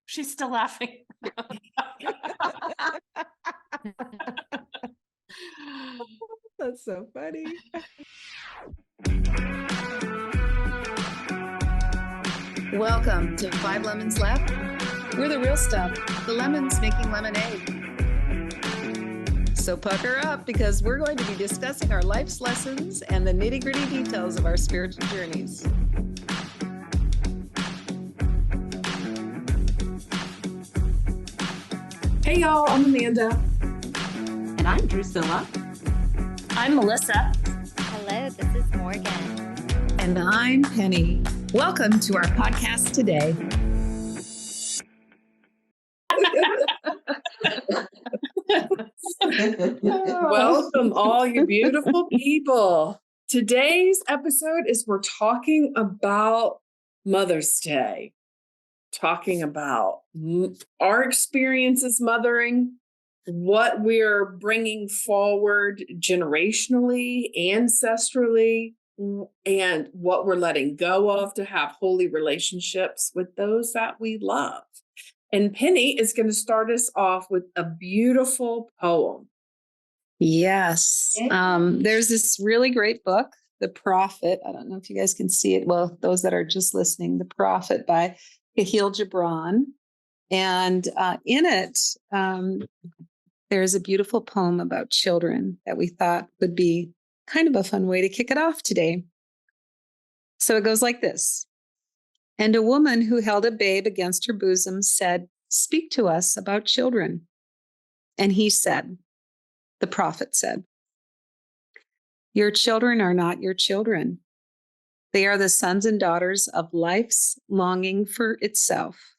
She's still laughing. That's so funny. Welcome to 5 Lemons Left. We're the real stuff, the lemons making lemonade. So pucker up, because we're going to be discussing our life's lessons and the nitty-gritty details of our spiritual journeys. Hey y'all, I'm Amanda. And I'm Drusilla. I'm Melissa. Hello, this is Morgan. And I'm Penny. Welcome to our podcast today. Welcome all you beautiful people. Today's episode is we're talking about Mother's Day. Talking about our experiences mothering, what we're bringing forward generationally, ancestrally, and what we're letting go of to have holy relationships with those that we love. And Penny is going to start us off with a beautiful poem. Yes. There's this really great book, The Prophet. I don't know if you guys can see it. Well, those that are just listening, The Prophet by Kahlil Gibran. And in it, there's a beautiful poem about children that we thought would be kind of a fun way to kick it off today. So it goes like this. And a woman who held a babe against her bosom said, "Speak to us about children." And he said, the prophet said, "Your children are not your children. They are the sons and daughters of life's longing for itself.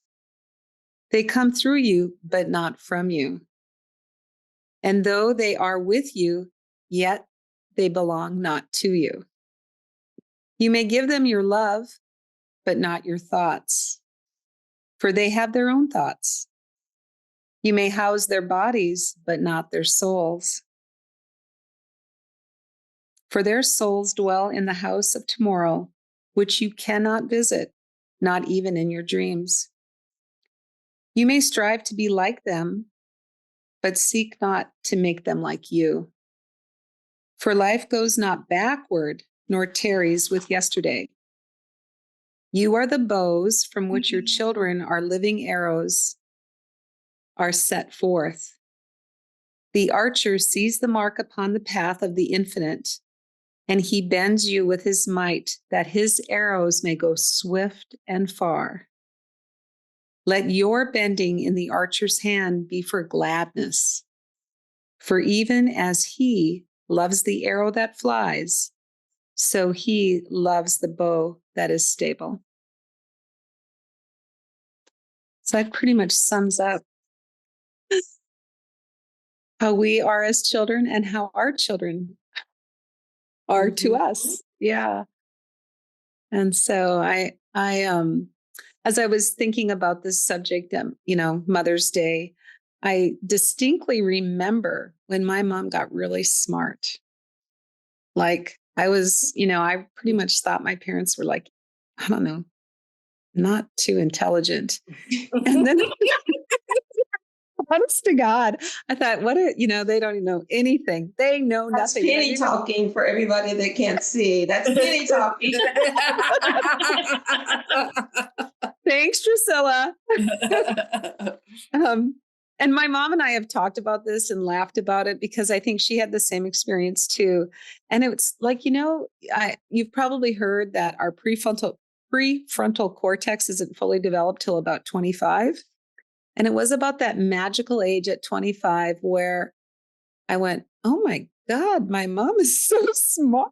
They come through you, but not from you. And though they are with you, yet they belong not to you. You may give them your love, but not your thoughts, for they have their own thoughts. You may house their bodies, but not their souls. For their souls dwell in the house of tomorrow, which you cannot visit, not even in your dreams. You may strive to be like them, but seek not to make them like you. For life goes not backward, nor tarries with yesterday. You are the bows from which your children are living arrows are set forth. The archer sees the mark upon the path of the infinite, and he bends you with his might that his arrows may go swift and far. Let your bending in the archer's hand be for gladness, for even as he loves the arrow that flies, so he loves the bow that is stable. So that pretty much sums up how we are as children and how our children are to us. Yeah. And so I as I was thinking about this subject, Mother's Day, I distinctly remember when my mom got really smart. Like I was, I pretty much thought my parents were like, I don't know, not too intelligent. And then honest to God, I thought, they don't even know anything. They know That's nothing. Penny talking for everybody that can't see. That's Penny talking. Thanks, Drusilla. And my mom and I have talked about this and laughed about it because I think she had the same experience too. And it's like, you've probably heard that our prefrontal cortex isn't fully developed till about 25. And it was about that magical age at 25 where I went, oh my God, my mom is so smart.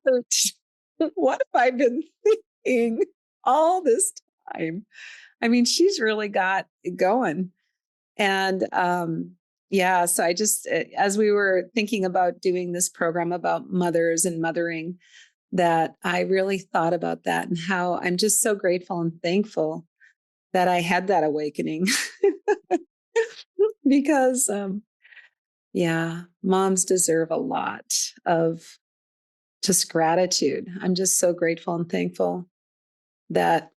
What have I been thinking all this time? I mean, she's really got it going. And so I just, as we were thinking about doing this program about mothers and mothering, that I really thought about that and how I'm just so grateful and thankful that I had that awakening. Because, moms deserve a lot of just gratitude. I'm just so grateful and thankful that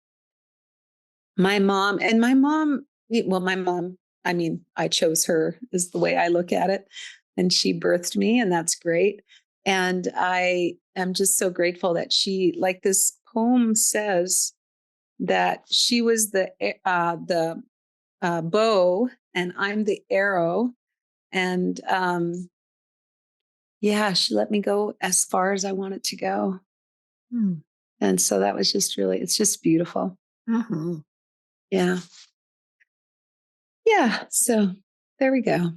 my mom Well, my mom, I mean, I chose her is the way I look at it. And she birthed me, and that's great. And I am just so grateful that she, like this poem says, that she was the bow and I'm the arrow. And yeah, she let me go as far as I wanted to go. And so that was just really, it's just beautiful. Mm-hmm. Yeah. Yeah. So there we go.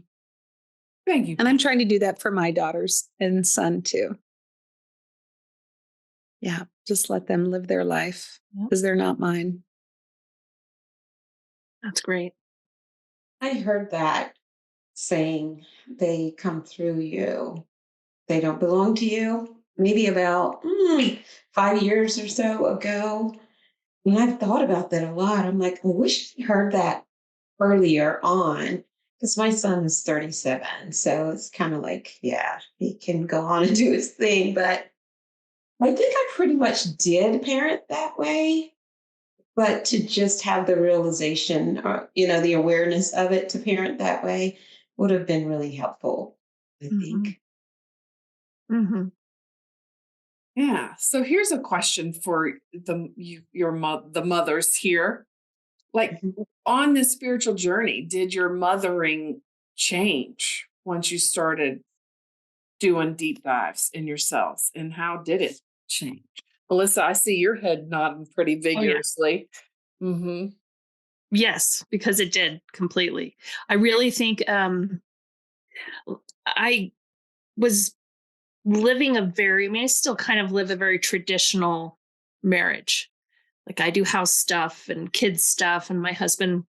Thank you. And I'm trying to do that for my daughters and son too. Yeah. Just let them live their life because they're not mine. That's great. I heard that saying, they come through you. They don't belong to you. Maybe about 5 years or so ago. And I've thought about that a lot. I'm like, I wish I heard that earlier on because my son is 37. So it's kind of like, yeah, he can go on and do his thing. But I think I pretty much did parent that way. But to just have the realization or, the awareness of it to parent that way would have been really helpful, I think. Mm-hmm. Yeah. So here's a question for the mothers here. Like on this spiritual journey, did your mothering change once you started doing deep dives in yourselves? And how did it change? Melissa, I see your head nodding pretty vigorously. Mm-hmm. Yes, because it did completely. I really think I was living I still kind of live a very traditional marriage. Like I do house stuff and kids stuff, and my husband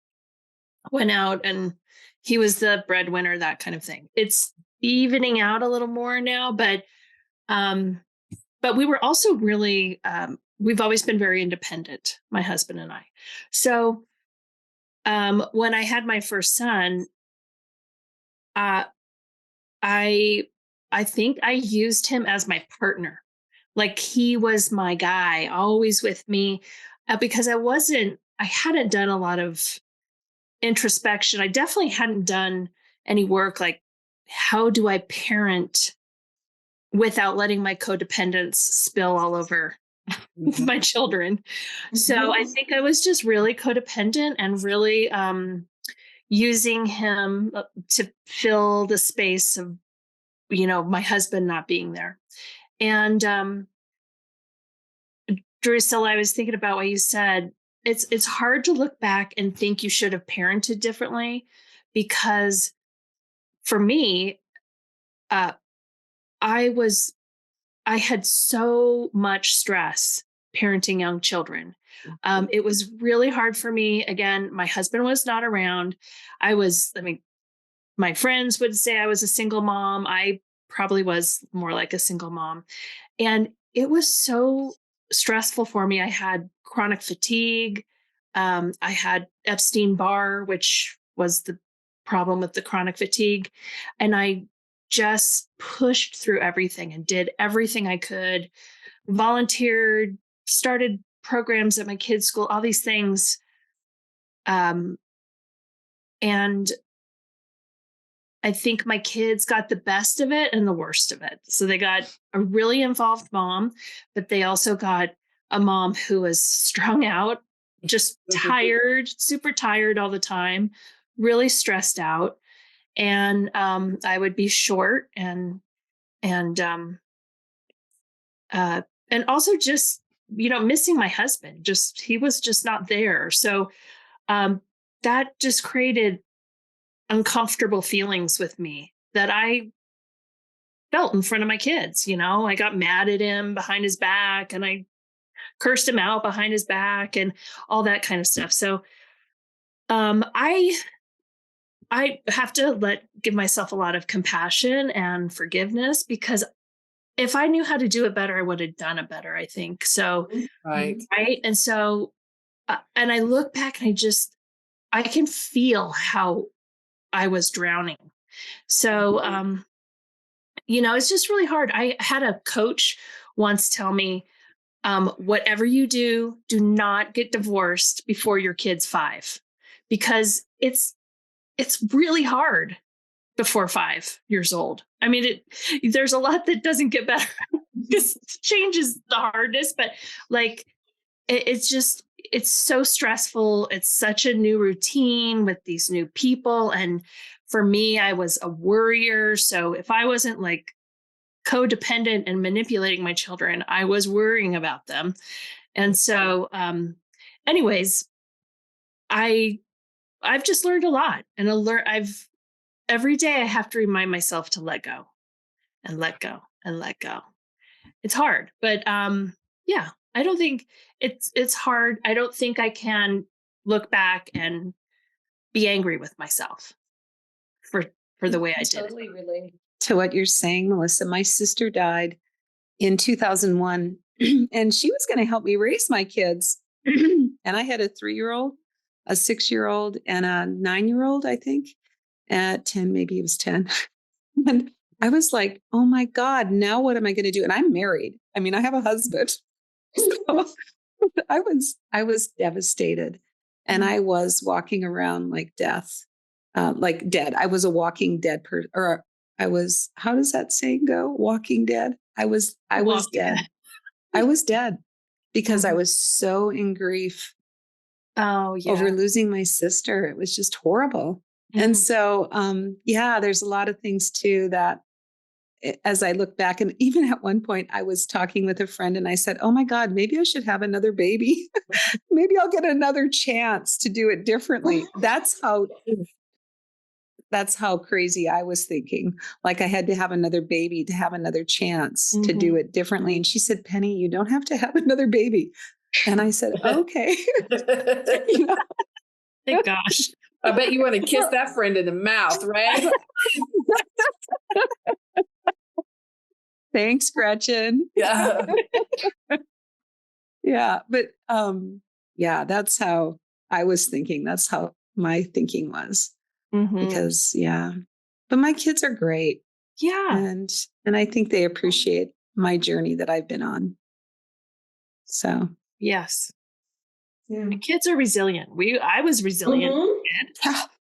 went out and he was the breadwinner, that kind of thing. It's evening out a little more now, but we were also really we've always been very independent, my husband and I. So when I had my first son, I think I used him as my partner. Like he was my guy, always with me, because I hadn't done a lot of introspection. I definitely hadn't done any work like, how do I parent without letting my codependence spill all over my children? So I think I was just really codependent and really using him to fill the space of, my husband not being there. And Drusilla, I was thinking about what you said. It's hard to look back and think you should have parented differently, because for me, I had so much stress parenting young children. It was really hard for me. Again, my husband was not around. My friends would say I was a single mom. I probably was more like a single mom. And it was so stressful for me. I had chronic fatigue. I had Epstein-Barr, which was the problem with the chronic fatigue. And I just pushed through everything and did everything I could, volunteered, started programs at my kids' school, all these things. And I think my kids got the best of it and the worst of it. So they got a really involved mom, but they also got a mom who was strung out, just tired, super tired all the time, really stressed out. And I would be short and also just, missing my husband. He was just not there. So that just created uncomfortable feelings with me that I felt in front of my kids. I got mad at him behind his back and I cursed him out behind his back and all that kind of stuff. So I have to give myself a lot of compassion and forgiveness, because if I knew how to do it better, I would have done it better, I think. So, Right. And so, and I look back and I can feel how I was drowning. So, it's just really hard. I had a coach once tell me, whatever you do, do not get divorced before your kid's 5, because it's really hard before 5 years old. I mean, there's a lot that doesn't get better because change is the hardest, but like, it's so stressful. It's such a new routine with these new people. And for me, I was a worrier. So if I wasn't like codependent and manipulating my children, I was worrying about them. And so, anyways, I've just learned a lot, and every day I have to remind myself to let go and let go and let go. It's hard, but yeah, I don't think it's hard. I don't think I can look back and be angry with myself for the way I did Totally relate to what you're saying, Melissa. My sister died in 2001, and she was going to help me raise my kids. And I had a 3-year-old, a 6-year-old, and a 9-year-old, I think, at 10, maybe it was 10. And I was like, oh my God, now what am I going to do? And I'm married. I mean, I have a husband. So I was devastated, and I was walking around like death, like dead. I was a walking dead person, or I was, how does that saying go? Walking dead. I was dead. I was dead because I was so in grief over losing my sister. It was just horrible. And so, yeah, there's a lot of things too that as I look back, and even at one point I was talking with a friend and I said, oh my God, maybe I should have another baby. Maybe I'll get another chance to do it differently. That's how crazy I was thinking. Like I had to have another baby to have another chance to do it differently. And she said, Penny, you don't have to have another baby. And I said, okay. You know? Thank gosh. I bet you want to kiss that friend in the mouth, right? Thanks, Gretchen. Yeah. Yeah. But yeah, that's how I was thinking. That's how my thinking was. Because but my kids are great. Yeah. And I think they appreciate my journey that I've been on. So yes. Yeah. The kids are resilient. I was resilient.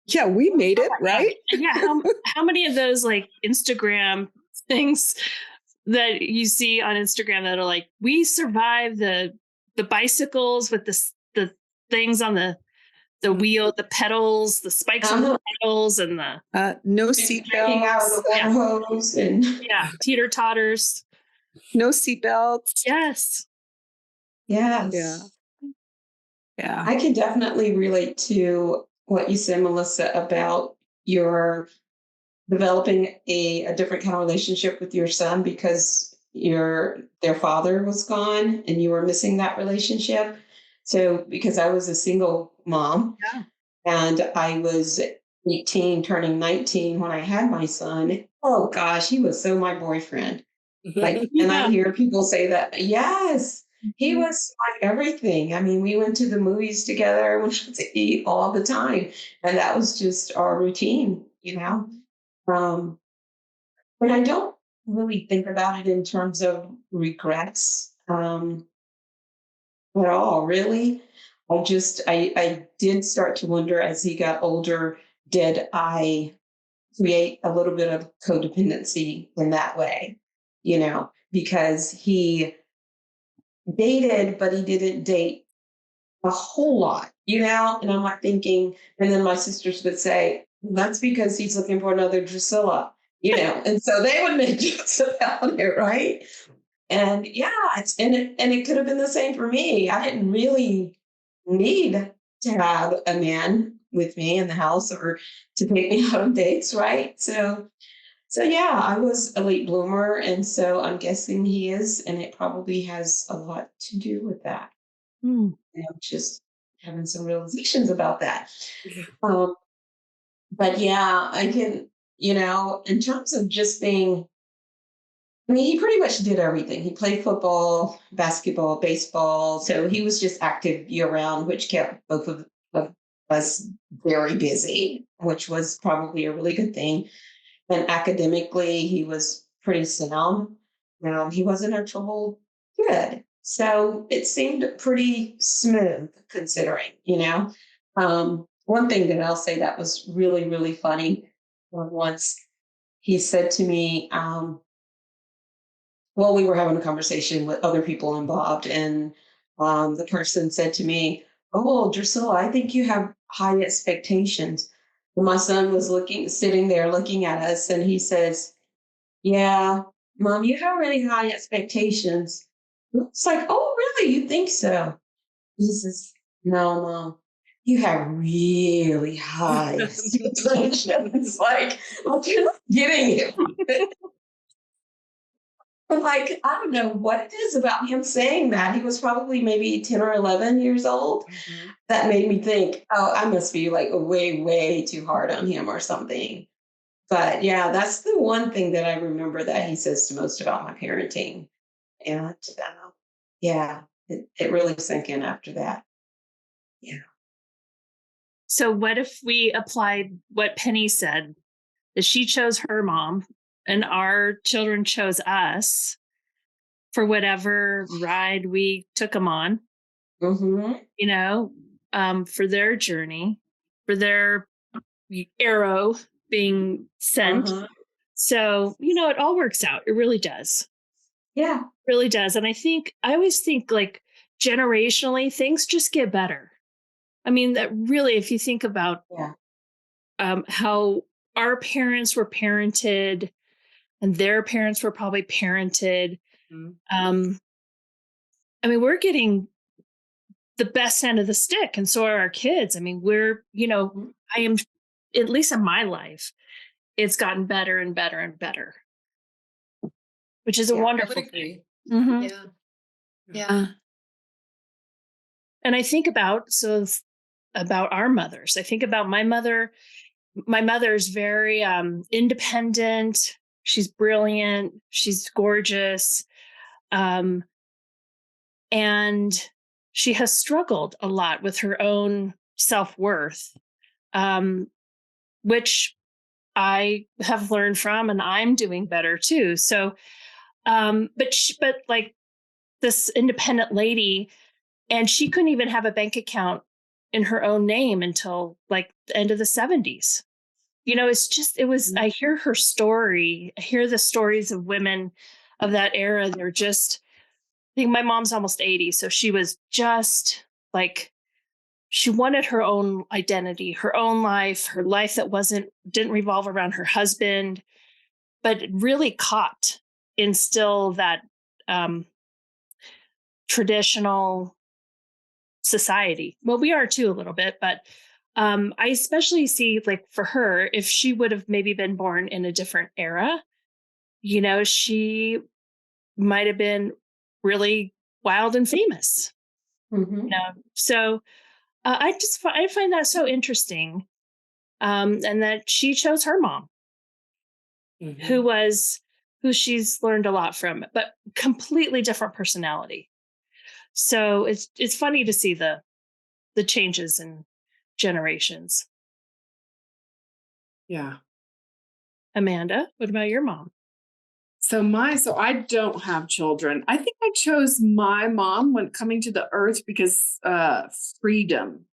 Yeah, we made it, right? Yeah. How many of those like Instagram things that you see on Instagram that are like, we survived the bicycles with the things on the wheel, the pedals, the spikes on the pedals, and the no Drinking out of seatbelts. the water hose and teeter totters. No seatbelts. Yes. yes. Yeah. I can definitely relate to what you said, Melissa, about your developing a different kind of relationship with your son because their father was gone and you were missing that relationship. So because I was a single mom and I was 18 turning 19 when I had my son, oh gosh, he was so my boyfriend. Like, and I hear people say that, yes, he was my everything. I mean, we went to the movies together, we went to eat all the time. And that was just our routine, you know? But I don't really think about it in terms of regrets at all, really. I did start to wonder as he got older, did I create a little bit of codependency in that way, you know, because he dated, but he didn't date a whole lot, you know? And I'm like thinking, and then my sisters would say, that's because he's looking for another Drusilla, you know? And so they would make jokes about it, right? And yeah, and it could have been the same for me. I didn't really need to have a man with me in the house or to take me out on dates, right? So yeah, I was a late bloomer, and so I'm guessing he is, and it probably has a lot to do with that. You know, just having some realizations about that. But yeah, I can, you know, in terms of just being, I mean, he pretty much did everything. He played football, basketball, baseball. So he was just active year round, which kept both of us very busy, which was probably a really good thing. And academically, he was pretty sound. He wasn't a trouble kid. So it seemed pretty smooth considering, you know. one thing that I'll say that was really, really funny once he said to me, well, we were having a conversation with other people involved, and the person said to me, "Oh, well, Drusilla, I think you have high expectations." And my son was sitting there looking at us, and he says, "Yeah, Mom, you have really high expectations." It's like, "Oh, really? You think so?" He says, "No, Mom, you have really high expectations." Like you're not getting it. I'm like, I don't know what it is about him saying that. He was probably maybe 10 or 11 years old. That made me think, oh, I must be like way, way too hard on him or something. But yeah, that's the one thing that I remember that he says the most about my parenting. And yeah, it really sank in after that. Yeah. So what if we applied what Penny said, that she chose her mom and our children chose us for whatever ride we took them on, Mm-hmm. for their journey, for their arrow being sent. Uh-huh. So, it all works out. It really does. Yeah. It really does. And I always think like generationally, things just get better. I mean, that really, if you think about Yeah. how our parents were parented and their parents were probably parented. I mean, we're getting the best end of the stick, and so are our kids. I mean, I am, at least in my life, it's gotten better and better and better, which is a I would wonderful thing. agree. Mhm. Yeah. Yeah. And I think about our mothers. I think about my mother. My mother's very independent. She's brilliant. She's gorgeous. Um, and she has struggled a lot with her own self-worth, which I have learned from, and I'm doing better too. So, but like this independent lady, and she couldn't even have a bank account in her own name until like the end of the 70s. I hear her story. I hear the stories of women of that era. They're just, I think my mom's almost 80. So she was just like, she wanted her own identity, her own life, her life that didn't revolve around her husband, but it really caught in still that traditional society. Well, we are too a little bit, but I especially see like for her, if she would have maybe been born in a different era, she might have been really wild and famous. Mm-hmm. So I find that so interesting, and that she chose her mom, who she's learned a lot from, but completely different personality. So it's funny to see the changes in generations. Yeah. Amanda, what about your mom? So I don't have children. I think I chose my mom when coming to the earth because freedom.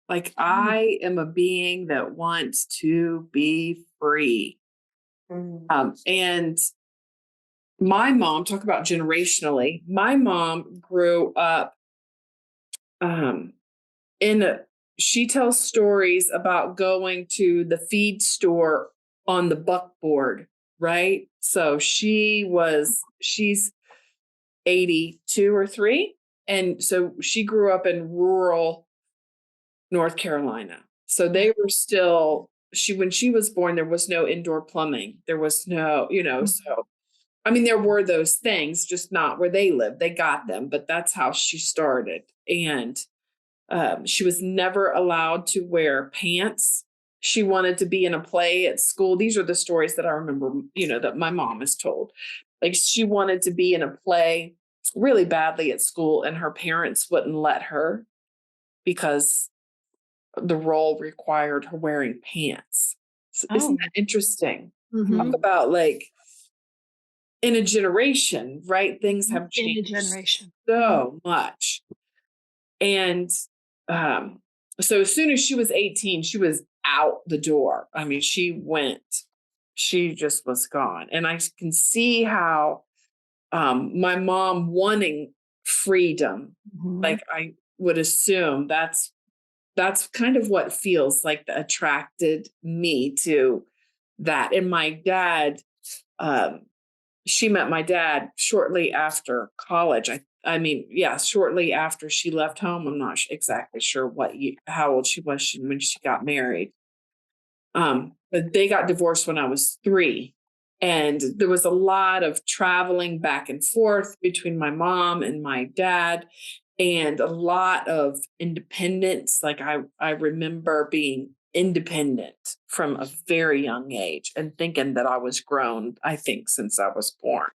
Like I am a being that wants to be free. And my mom, talk about generationally, my mom grew up she tells stories about going to the feed store on the buckboard, right? So she's 82 or 3. And so she grew up in rural North Carolina. So they were still, when she was born, there was no indoor plumbing. There was no, so I mean, there were those things, just not where they lived. They got them, but that's how she started. And she was never allowed to wear pants. She wanted to be in a play at school. These are the stories that I remember, that my mom has told. Like she wanted to be in a play really badly at school, and her parents wouldn't let her because the role required her wearing pants. So isn't that interesting? Talk about like in a generation, right? Things have changed in a generation so much. And so as soon as she was 18, she was out the door. I mean, she just was gone. And I can see how my mom wanting freedom, like I would assume that's kind of what feels like that attracted me to that. And my dad, she met my dad shortly after college. I mean, yeah, shortly after she left home. I'm not exactly sure how old she was when she got married. But they got divorced when I was 3. And there was a lot of traveling back and forth between my mom and my dad, and a lot of independence. Like I remember being independent from a very young age and thinking that I was grown, I think, since I was born.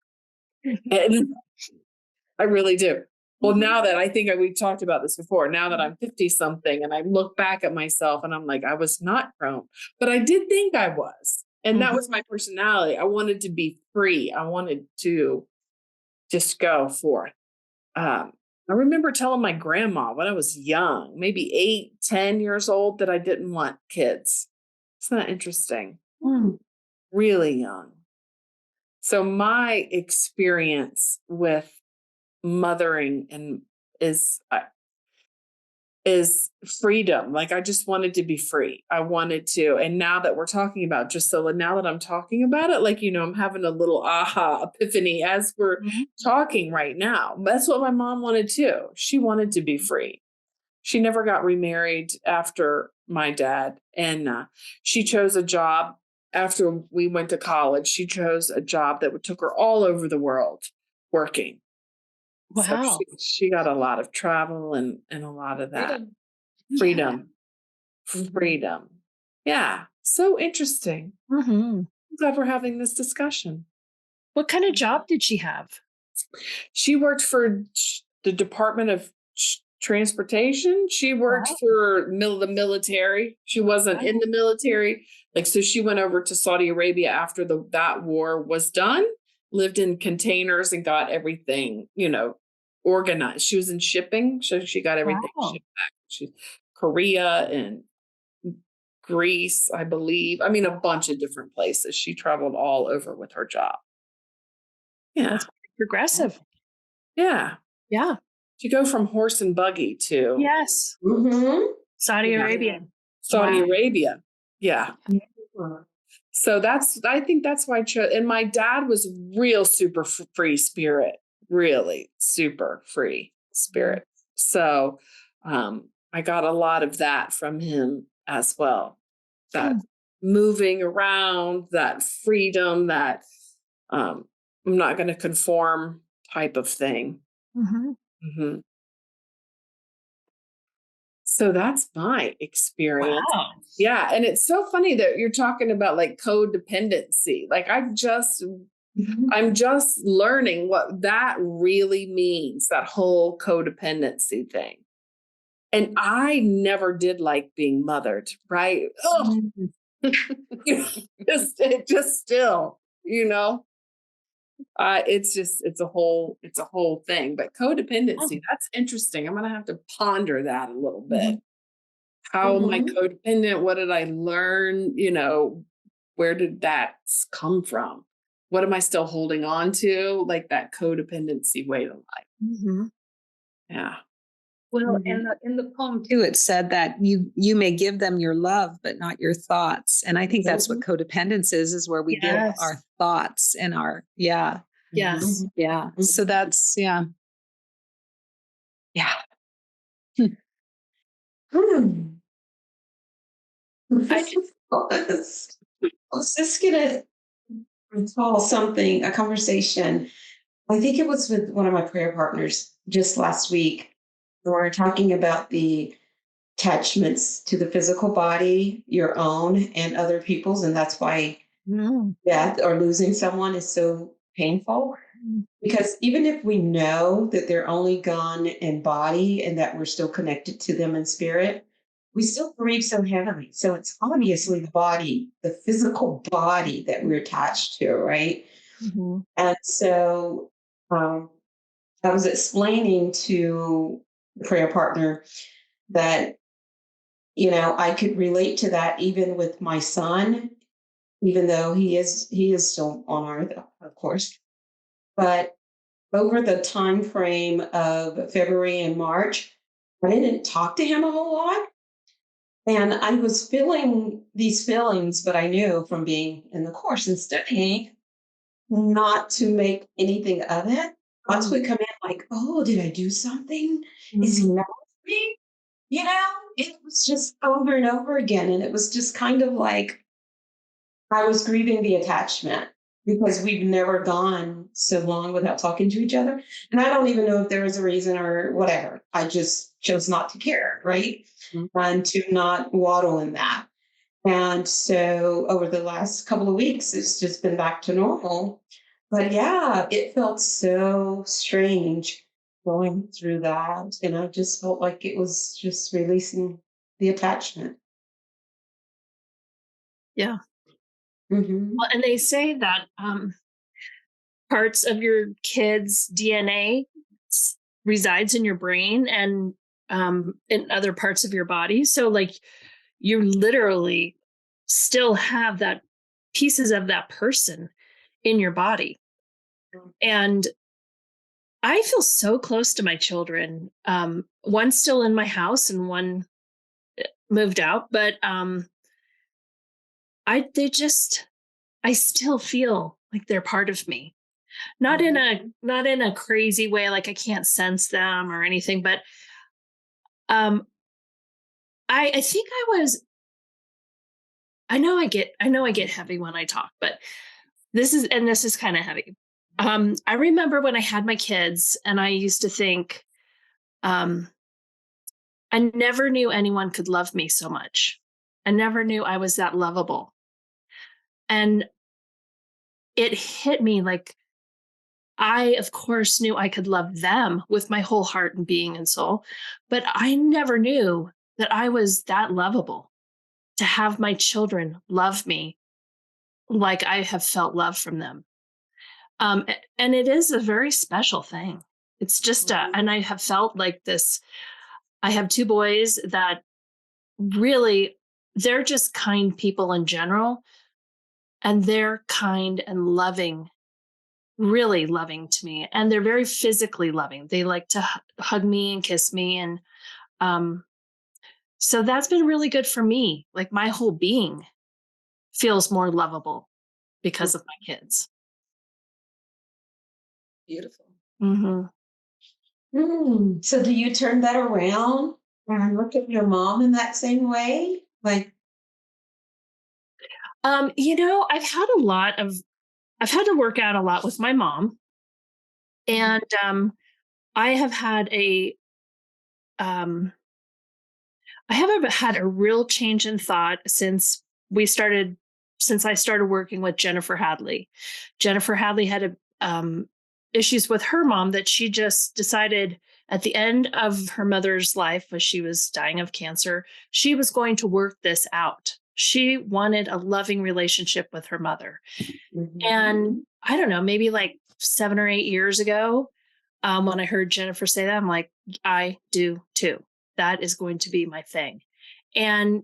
And I really do. Well, now that I think we talked about this before, now that I'm 50 something and I look back at myself and I'm like, I was not grown, but I did think I was. And that was my personality. I wanted to be free. I wanted to just go forth. I remember telling my grandma when I was young, maybe 8, 10 years old, that I didn't want kids. Isn't that interesting? Really young. So my experience with mothering and is freedom. Like I just wanted to be free. I wanted to. And now that we're talking about now that I'm talking about it, like, I'm having a little aha epiphany as we're talking right now. That's what my mom wanted too. She wanted to be free. She never got remarried after my dad. And she chose a job after we went to college. She chose a job that took her all over the world working. Wow. So she got a lot of travel and a lot of that freedom. Yeah. So interesting. I'm glad we're having this discussion. What kind of job did she have? She worked for the Department of Transportation. She worked for the military. She wasn't in the military. So she went over to Saudi Arabia after that war was done, lived in containers and got everything, organized. She was in shipping. So she got everything shipped back. Korea and Greece, I believe. I mean, a bunch of different places. She traveled all over with her job. Yeah. That's progressive. Yeah. Yeah. To go from horse and buggy to Saudi Arabia. Saudi Arabia. Yeah. So I think that's why and my dad was real super free spirit, really super free spirit. So I got a lot of that from him as well. That moving around, that freedom, that I'm not going to conform type of thing. So that's my experience. Wow. Yeah. And it's so funny that you're talking about like codependency. Like I'm just learning what that really means, that whole codependency thing. And I never did like being mothered, right? Oh, it just still, it's a whole thing. But codependency, that's interesting. I'm going to have to ponder that a little bit. How am I codependent? What did I learn? Where did that come from? What am I still holding on to? Like that codependency way of life. Yeah. Well, in the poem too, it said that you may give them your love, but not your thoughts. And I think that's what codependence is where we give our thoughts and our, Yes. Yeah. So that's, Yeah. I was just gonna recall a conversation. I think it was with one of my prayer partners just last week. We were talking about the attachments to the physical body, your own and other people's, and that's why death or losing someone is so painful. Because even if we know that they're only gone in body and that we're still connected to them in spirit, we still grieve so heavily. So it's obviously the body, the physical body that we're attached to, right? And so I was explaining to the prayer partner that I could relate to that even with my son, even though he is still on earth, of course. But over the time frame of February and March, I didn't talk to him a whole lot. And I was feeling these feelings, but I knew from being in the course and studying not to make anything of it. Once we come in, like, oh, did I do something? Is he mad at me? It was just over and over again. And it was just kind of like I was grieving the attachment because we've never gone so long without talking to each other. And I don't even know if there was a reason or whatever. I just chose not to care, right? And to not waddle in that. And so over the last couple of weeks, it's just been back to normal. But yeah, it felt so strange going through that. And I just felt like it was just releasing the attachment. Yeah. Mm-hmm. Well, and they say that parts of your kid's DNA resides in your brain and in other parts of your body. So like you literally still have that pieces of that person in your body. And I feel so close to my children. One's still in my house and one moved out, but I still feel like they're part of me. Not in a crazy way, like I can't sense them or anything, but I think I know I get heavy when I talk, but this is kind of heavy. I remember when I had my kids and I used to think, I never knew anyone could love me so much. I never knew I was that lovable. And it hit me like, I, of course, knew I could love them with my whole heart and being and soul, but I never knew that I was that lovable to have my children love me like I have felt love from them. And it is a very special thing. It's just, and I have felt like this. I have two boys that really, they're just kind people in general, and they're kind and loving, really loving to me, and they're very physically loving. They like to hug me and kiss me, and so that's been really good for me. Like my whole being feels more lovable because of my kids. Beautiful. Mm-hmm. So do you turn that around and look at your mom in that same way? Like, I've had to work out a lot with my mom, and I have had I haven't had a real change in thought since I started working with Jennifer Hadley. Jennifer Hadley had issues with her mom that she just decided at the end of her mother's life, as she was dying of cancer, she was going to work this out. She wanted a loving relationship with her mother. And I don't know, maybe like 7 or 8 years ago, when I heard Jennifer say that, I'm like, I do too. That is going to be my thing. And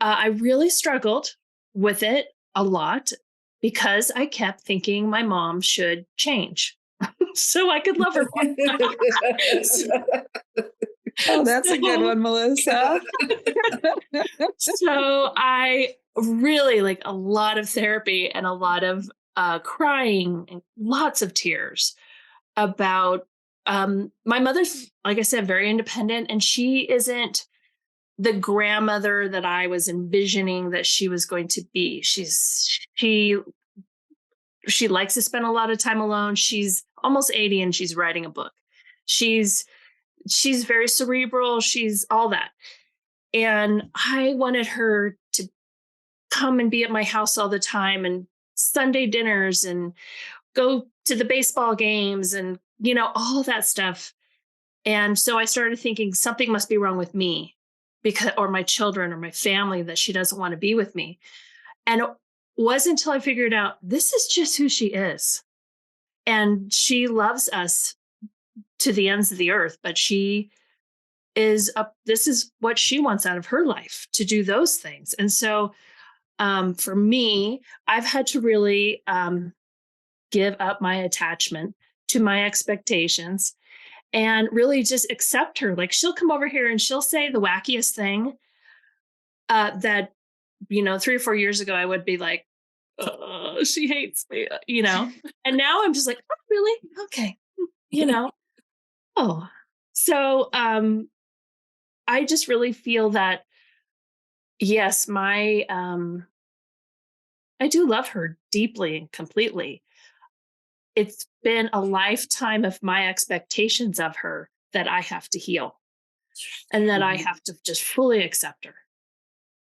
I really struggled with it a lot because I kept thinking my mom should change so I could love her more. Oh, that's a good one, Melissa. So I really like a lot of therapy and a lot of crying and lots of tears about my mother's, like I said, very independent, and she isn't the grandmother that I was envisioning that she was going to be. She likes to spend a lot of time alone. She's almost 80 and she's writing a book. She's very cerebral. She's all that. And I wanted her to come and be at my house all the time and Sunday dinners and go to the baseball games and, all that stuff. And so I started thinking something must be wrong with me or my children or my family that she doesn't want to be with me. And it wasn't until I figured out this is just who she is. And she loves us to the ends of the earth, but she this is what she wants out of her life, to do those things. And so for me, I've had to really give up my attachment to my expectations and really just accept her. Like, she'll come over here and she'll say the wackiest thing that, 3 or 4 years ago, I would be like, she hates me, and now I'm just like, oh, really? Okay. Oh, so I just really feel that, yes, I do love her deeply and completely. It's been a lifetime of my expectations of her that I have to heal, and that I have to just fully accept her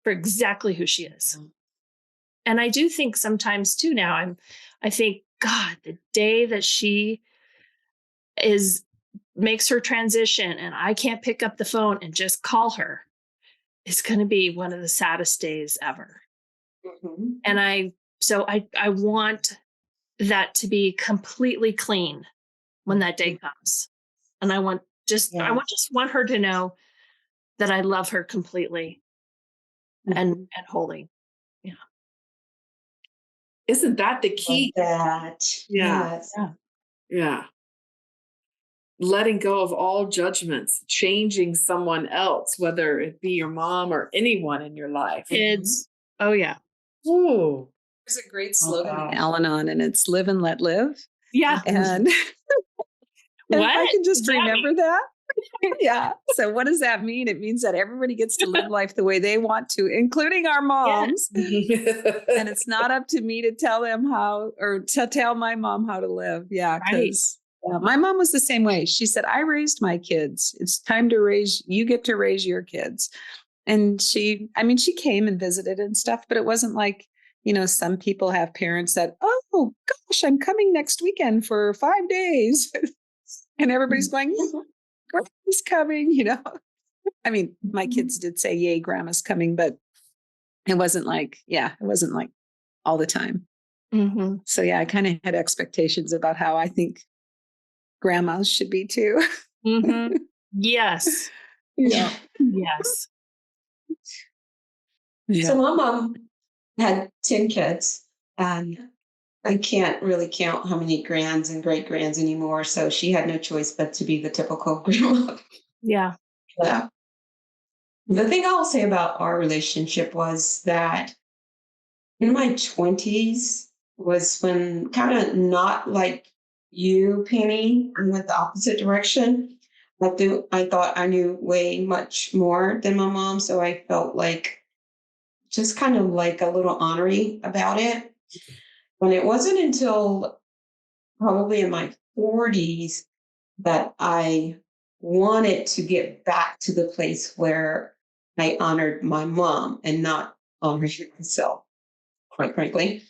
for exactly who she is. And I do think sometimes too now, I think, God, the day that she makes her transition and I can't pick up the phone and just call her, is going to be one of the saddest days ever. And I want that to be completely clean when that day comes. And I just want her to know that I love her completely and wholly. Yeah. Isn't that the key? That. Yeah. Yes. Yeah. Letting go of all judgments, changing someone else, whether it be your mom or anyone in your life. Kids. Oh, yeah. Ooh. There's a great slogan in Al-Anon, and it's live and let live. Yeah. And, and I can just What does that remember that. Yeah. So what does that mean? It means that everybody gets to live life the way they want to, including our moms. And it's not up to me to tell them how, or to tell my mom how to live. Yeah. Because my mom was the same way. She said, I raised my kids. It's time to you get to raise your kids. And she came and visited and stuff, but it wasn't like, some people have parents that, oh gosh, I'm coming next weekend for 5 days. And everybody's going, grandma's coming, I mean, my kids did say, yay, grandma's coming, but it wasn't like all the time. Mm-hmm. So yeah, I kind of had expectations about how I think grandmas should be too. Mm-hmm. Yes. Yeah. Yes. Yeah. So my mom had 10 kids, and I can't really count how many grands and great grands anymore. So she had no choice but to be the typical grandma. Yeah. Yeah. The thing I'll say about our relationship was that in my 20s was when, kind of not like you, Penny, I went the opposite direction. I thought I knew way much more than my mom. So I felt like just kind of like a little honorary about it. And it wasn't until probably in my 40s that I wanted to get back to the place where I honored my mom and not honored myself, quite frankly.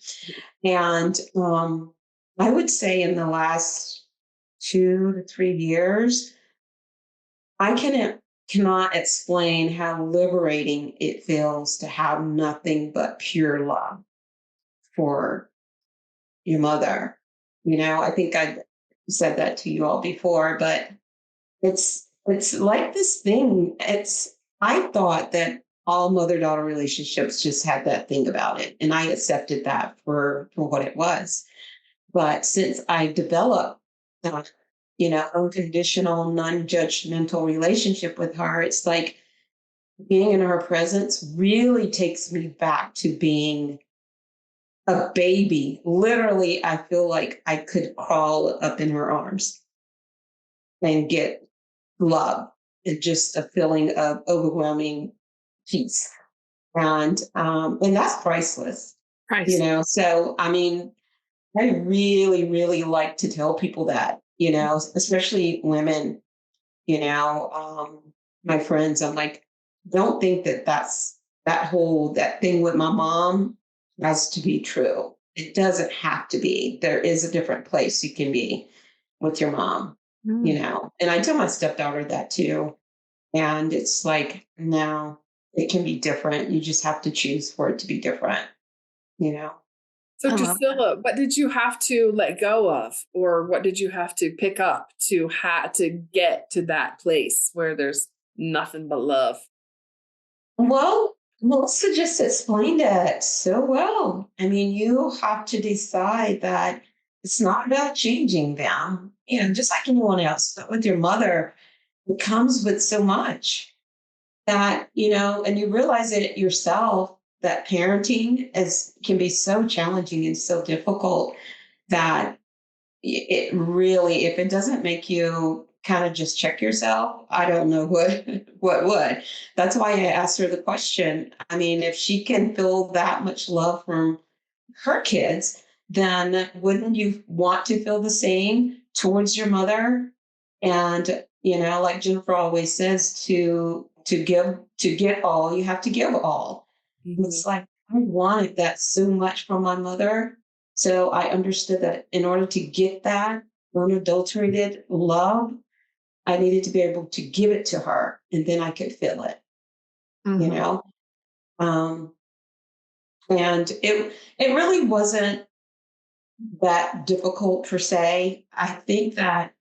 And I would say in the last 2 to 3 years, I cannot explain how liberating it feels to have nothing but pure love for your mother. I think I said that to you all before, but it's like this thing. I thought that all mother-daughter relationships just had that thing about it, and I accepted that for what it was. But since I developed unconditional, non-judgmental relationship with her, it's like being in her presence really takes me back to being a baby. Literally, I feel like I could crawl up in her arms and get love and just a feeling of overwhelming peace. And that's priceless. So, I mean, I really, really like to tell people that, especially women, my friends, I'm like, don't think that thing with my mom has to be true. It doesn't have to be. There is a different place you can be with your mom, and I tell my stepdaughter that too. And it's like, no, it can be different. You just have to choose for it to be different, So Drusilla, what did you have to let go of, or what did you have to pick up to get to that place where there's nothing but love. Well, Melissa just explained it so well. I mean, you have to decide that it's not about changing them, just like anyone else, but with your mother, it comes with so much that, and you realize it yourself that parenting can be so challenging and so difficult that it really, if it doesn't make you kind of just check yourself, I don't know what would. That's why I asked her the question. I mean, if she can feel that much love from her kids, then wouldn't you want to feel the same towards your mother? And, like Jennifer always says, to get all, you have to give all. Mm-hmm. It's like, I wanted that so much from my mother. So I understood that in order to get that unadulterated love, I needed to be able to give it to her, and then I could feel it, Mhm. you know? And it really wasn't that difficult per se. I think that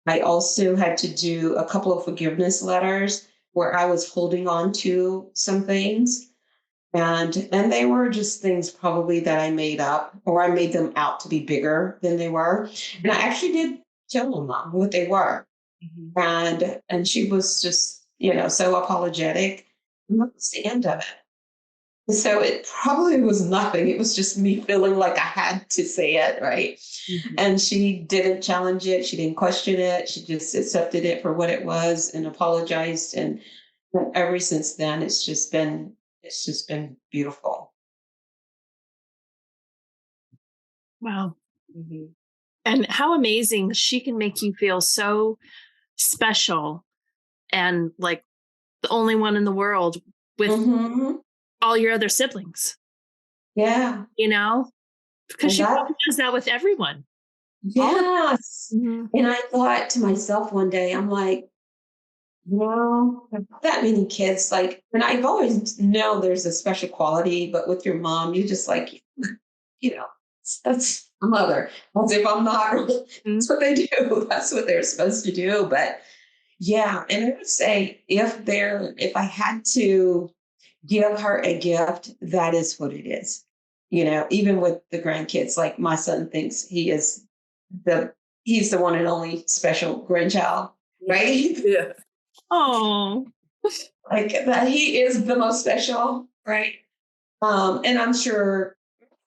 I also had to do a couple of forgiveness letters where I was holding on to some things. And they were just things probably that I made up, or I made them out to be bigger than they were. And I actually did tell my mom what they were. Mm-hmm. And she was just, so apologetic. And that was the end of it. So it probably was nothing. It was just me feeling like I had to say it, right? Mm-hmm. And she didn't challenge it. She didn't question it. She just accepted it for what it was and apologized. And ever since then, it's just been beautiful. Wow. Mm-hmm. And how amazing she can make you feel so special and like the only one in the world with Mm-hmm. all your other siblings, Yeah. because she And probably does that with everyone. yes. Mhm. And I thought to myself one day, I'm like, that many kids, like, and I've always known there's a special quality, but with your mom, you just like, you know, that's a mother. As if I'm not, that's what they do. That's what they're supposed to do. But yeah, and I would say if I had to give her a gift, that is what it is. Even with the grandkids, like my son thinks he's the one and only special grandchild, right? Yeah. Oh, Like that he is the most special, right? And I'm sure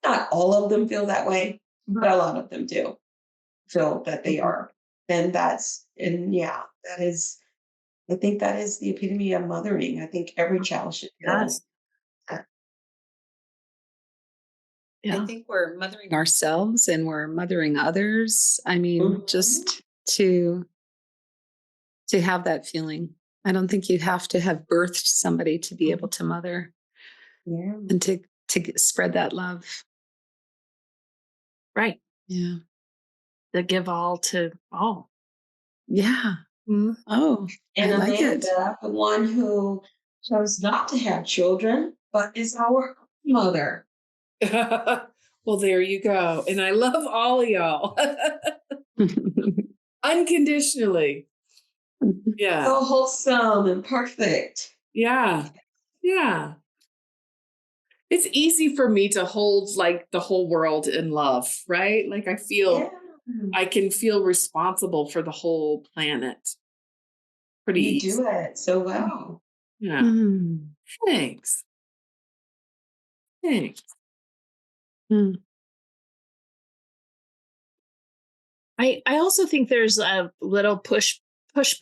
not all of them feel that way, but a lot of them do feel that they are. And yeah, I think that is the epitome of mothering. I think every child should feel yes. that. Yeah. I think we're mothering ourselves and we're mothering others. I mean, Mhm. just to have that feeling. I don't think you have to have birthed somebody to be able to mother Yeah. and to spread that love. Right. Yeah. To give all to all. Yeah. Mhm. Oh, And I like it. Amanda, the one who chose not to have children, but is our mother. Well, there you go. And I love all of y'all unconditionally. Yeah. So wholesome and perfect. Yeah. Yeah. It's easy for me to hold like the whole world in love, right? Like Yeah. I can feel responsible for the whole planet. Pretty You easy. do it so well. Yeah. Mm. Thanks. Thanks. Mm. I also think there's a little push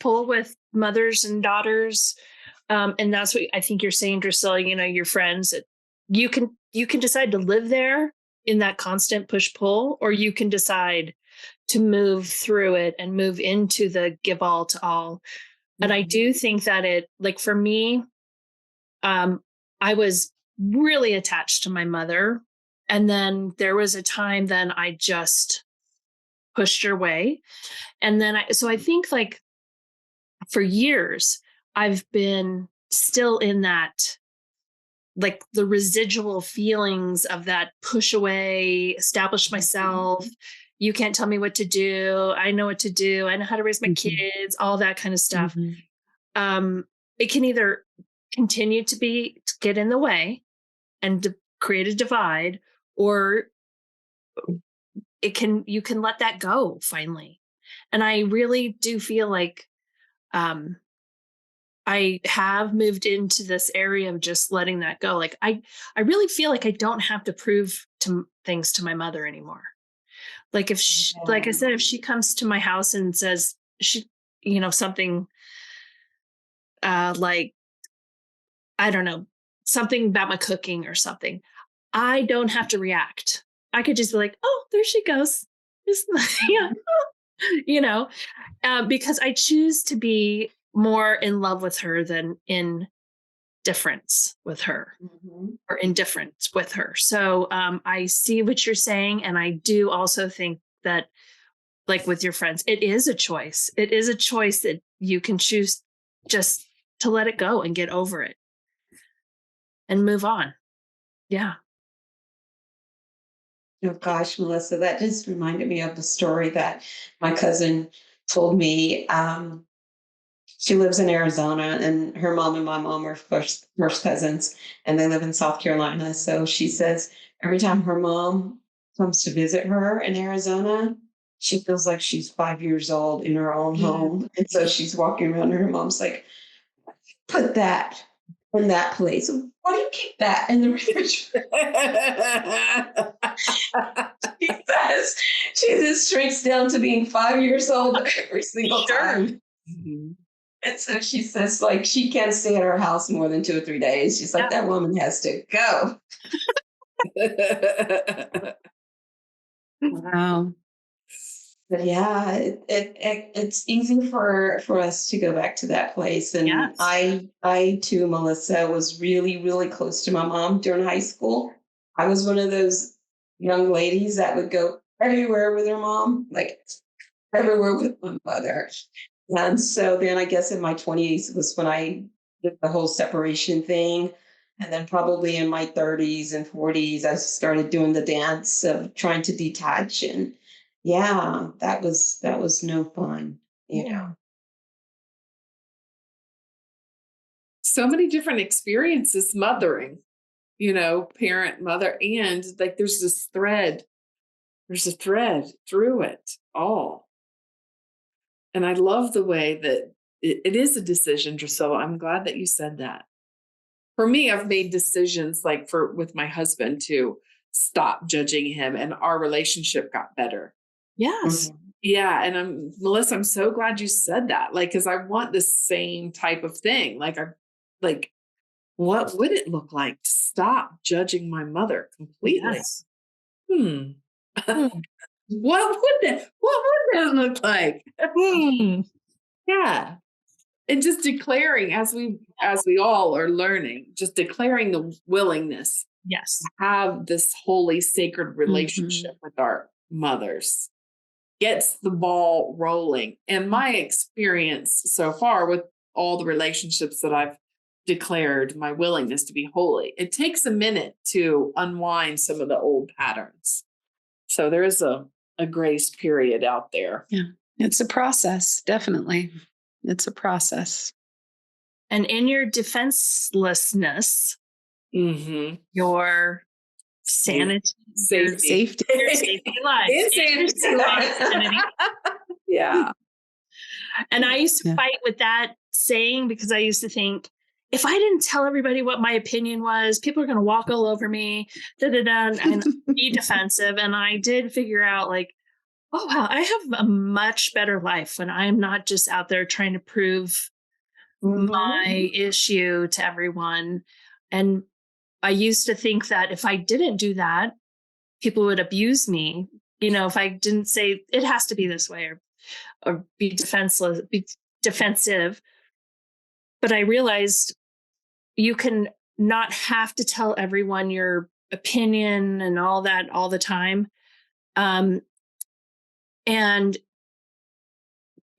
pull with mothers and daughters, and that's what I think you're saying, Drusilla. Your friends. You can decide to live there in that constant push pull, or you can decide to move through it and move into the give all to all. And I do think that like for me, I was really attached to my mother, and then there was a time then I just pushed her away. And then I think like for years, I've been still in that, like the residual feelings of that push away, establish myself. You can't tell me what to do. I know what to do. I know how to raise my kids, all that kind of stuff. it can either continue to get in the way and create a divide, or you can let that go finally. And I really do feel like I have moved into this area of just letting that go. Like I really feel like I don't have to prove things to my mother anymore. Like if she, like I said, if she comes to my house and says something like, I don't know, something about my cooking or something, I don't have to react. I could just be like, oh, there she goes. Because I choose to be more in love with her than in difference with her or indifference with her. So I see what you're saying. And I do also think that, like with your friends, it is a choice. It is a choice that you can choose just to let it go and get over it and move on. Yeah. Oh gosh, Melissa, that just reminded me of the story that my cousin told me. She lives in Arizona, and her mom and my mom are first cousins, and they live in South Carolina. So she says every time her mom comes to visit her in Arizona, she feels like she's 5 years old in her own home. And so she's walking around, and her mom's like, put that in that place. Why do you keep that in the refrigerator? She just shrinks down to being 5 years old every single time. Mm-hmm. And so she says, like, she can't stay at her house more than 2 or 3 days. She's like, that woman has to go. Wow. But yeah, it's easy for us to go back to that place. And Yes. I too, Melissa, was really, really close to my mom during high school. I was one of those young ladies that would go everywhere with her mom, like everywhere with my mother. And so then I guess in my 20s was when I did the whole separation thing. And then probably in my 30s and 40s, I started doing the dance of trying to detach. And yeah, that was no fun, you know. So many different experiences mothering, parent, mother, and like there's a thread through it all. And I love the way that it is a decision, Drusilla. I'm glad that you said that. For me, I've made decisions like with my husband to stop judging him, and our relationship got better. Yes. Yeah. And Melissa, I'm so glad you said that. Like, cause I want the same type of thing. What would it look like to stop judging my mother completely? Yes. What would that look like? Yeah. And just declaring, as we all are learning, just declaring the willingness Yes. to have this holy, sacred relationship with our mothers gets the ball rolling. And my experience so far with all the relationships that I've declared my willingness to be holy, it takes a minute to unwind some of the old patterns. So there is a grace period out there. Yeah. It's a process. Definitely. It's a process. And in your defenselessness, your sanity, safety, your safety lies. Yeah. And I used to fight with that saying because I used to think, if I didn't tell everybody what my opinion was, people are going to walk all over me, and be defensive. And I did figure out, like, oh, wow, I have a much better life when I'm not just out there trying to prove my issue to everyone. And I used to think that if I didn't do that, people would abuse me. If I didn't say it has to be this way or be defensive. But I realized you can not have to tell everyone your opinion and all that all the time. And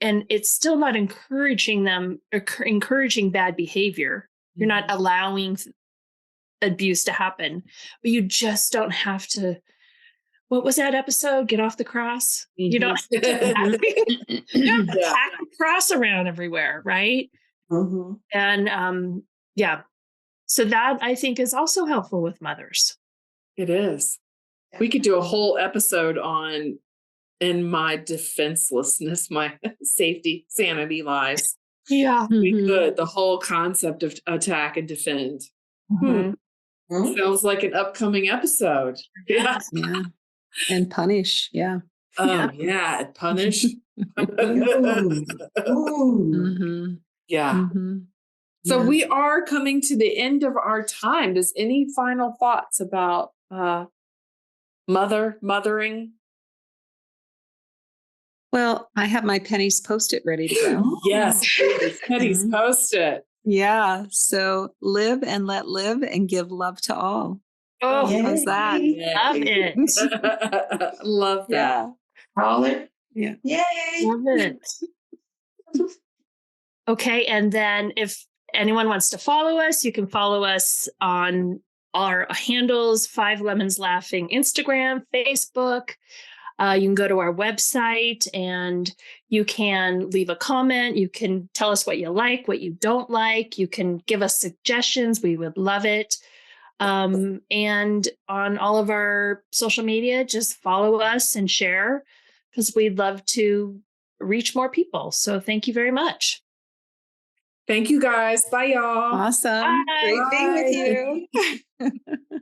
it's still not encouraging them or encouraging bad behavior. You're not allowing abuse to happen, but you just don't have to. What was that episode? Get off the cross. You don't have to pack the cross around everywhere, right? Mhm. And yeah, so that I think is also helpful with mothers. It is. We could do a whole episode on in my defenselessness, my safety, sanity lies. Yeah. We Mhm. could. The whole concept of attack and defend. Mhm. Mhm. Sounds like an upcoming episode. Yeah. Yeah. And punish. Yeah. Oh, yeah. Punish. Ooh. Ooh. Mm-hmm. Yeah. Mm-hmm. So Yeah. we are coming to the end of our time. Does any final thoughts about mothering? Well, I have my pennies Post-it ready to go. Yes, please. Penny's Mhm. Post-it. Yeah. So live and let live and give love to all. Oh, Yay. How's that? love it. Love that. Yeah. Caller. Yeah. Yay. Love it. Okay. And then if anyone wants to follow us, you can follow us on our handles, 5 Lemons Laughing, Instagram, Facebook. You can go to our website and you can leave a comment. You can tell us what you like, what you don't like. You can give us suggestions. We would love it. And on all of our social media, just follow us and share because we'd love to reach more people. So thank you very much. Thank you guys. Bye, y'all. Awesome. Bye. Great being Bye. with you.